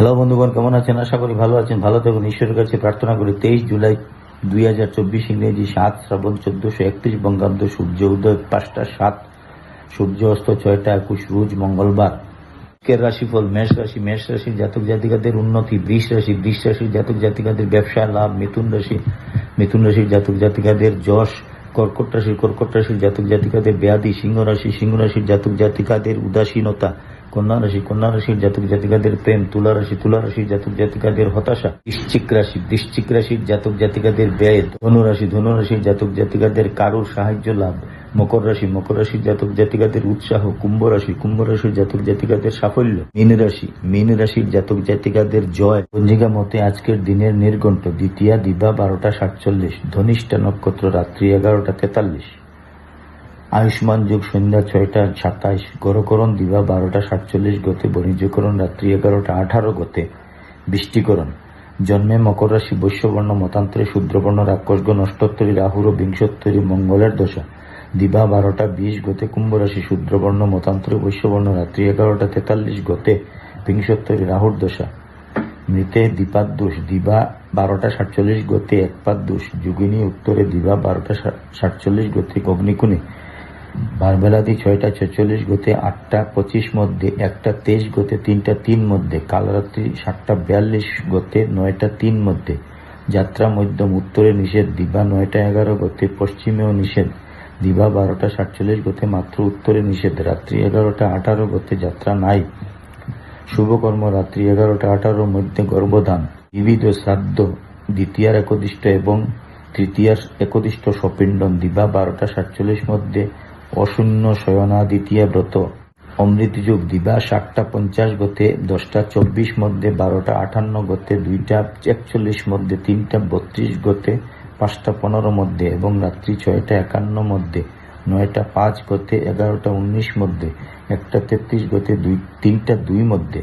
Hello বন্ধুগণ, কেমন আছেন? আশা করি ভালো আছেন। ভালো থাকুন, ঈশ্বরের কাছে প্রার্থনা করি। 23 জুলাই 2024 ইংরেজি 7 শ্রাবণ 1431 বঙ্গাব্দ। সূর্য উদয় 5টা 7, সূর্য অস্ত 6টা 21 রোজ মঙ্গলবার। আজকের রাশিফল: মেষ রাশি, মেষ রাশির জাতক জাতিকাদের উন্নতি। বৃষ রাশি, বৃষ রাশির জাতক জাতিকাদের ব্যবসা লাভ। মিথুন রাশি, মিথুন রাশির জাতক জাতিকাদের যশ। কর্কট রাশি, কর্কট রাশির জাতক জাতিকাদের ব্যাধি। সিংহ রাশি, সিংহ রাশির জাতক জাতিকাদের উদাসীনতা। কন্যা রাশি, কন্যা রাশির জাতক জাতিকাদের প্রেম। তুলা রাশি, তুলা রাশির জাতক জাতিকাদের হতাশা। বৃশ্চিক রাশি, বৃশ্চিক রাশির জাতক জাতিকাদের ব্যয়। ধনু রাশি, ধনু রাশির জাতক জাতিকাদের কারোর সাহায্য লাভ। মকর রাশি, মকর রাশির জাতক জাতিকাদের উৎসাহ। কুম্ভ রাশি, কুম্ভ রাশির জাতক জাতিকাদের সাফল্য। মীন রাশি, মীন রাশির জাতক জাতিকাদের জয়। পঞ্জিকা মতে আজকের দিনের নির্ঘণ্ট দ্বিতীয়া দিবা 12টা 47, ধনিষ্ঠা নক্ষত্র রাত্রি 11টা 43, আয়ুষ্মান যুগ সন্ধ্যা 6টা 27, গরকরণ দিবা 12টা 47 গতে, বণিজ্যকরণ রাত্রি 11টা 18 গতে, বৃষ্টিকরণ। জন্মে মকর রাশি, বৈশ্যবর্ণ মতান্তরে শূদ্রবর্ণ রাক্ষসগণ, অষ্টোত্তরী রাহুর ও বিংশোত্তরী মঙ্গলের দশা দিবা 12টা 20 গতে, কুম্ভ রাশি শূদ্রবর্ণ মতান্তরে বৈশ্যবর্ণ রাত্রি 11টা 43 গতে, বিংশোত্তরী রাহুর দশা। মৃতে দ্বিপাদ দোষ দিবা 12টা 47 গতে, একপাদ দোষ যোগিনী উত্তরে দিবা 12টা 47 গতে, অগ্নিকুণে বারবেলাদি 6টা 46 গতে, 8টা 25 মধ্যে, 1টা 23 গতে, 3টা 3 মধ্যে, কালরাত্রি 7টা 42 গতে, 9টা 3 মধ্যে। যাত্রা মধ্যম উত্তরে নিষেধ দিবা 9টা 11 গতে, পশ্চিমেও নিষেধ দিবা 12টা 47 গতে, মাত্র উত্তরে নিষেধ রাত্রি 11টা 18 গতে, যাত্রা নাই। শুভকর্ম রাত্রি 11টা 18 মধ্যে গর্ভধান। বিবিধ শ্রাদ্ধ দ্বিতীয়ার একদিষ্ট এবং তৃতীয়ার একদিষ্ট সপিণ্ডন দিবা 12টা 47 মধ্যে, অশূন্য শয়না দ্বিতীয় ব্রত। অমৃত যুগ দিবা 7টা 50 গতে, 10টা 24 মধ্যে, 12টা 58 গতে, 2টা 41 মধ্যে, 3টা 32 গতে, 5টা 15 মধ্যে এবং রাত্রি 6টা 51 মধ্যে, 9টা 5 গতে, 11টা 19 মধ্যে, 1টা 33 গতে, 3টা 2 মধ্যে।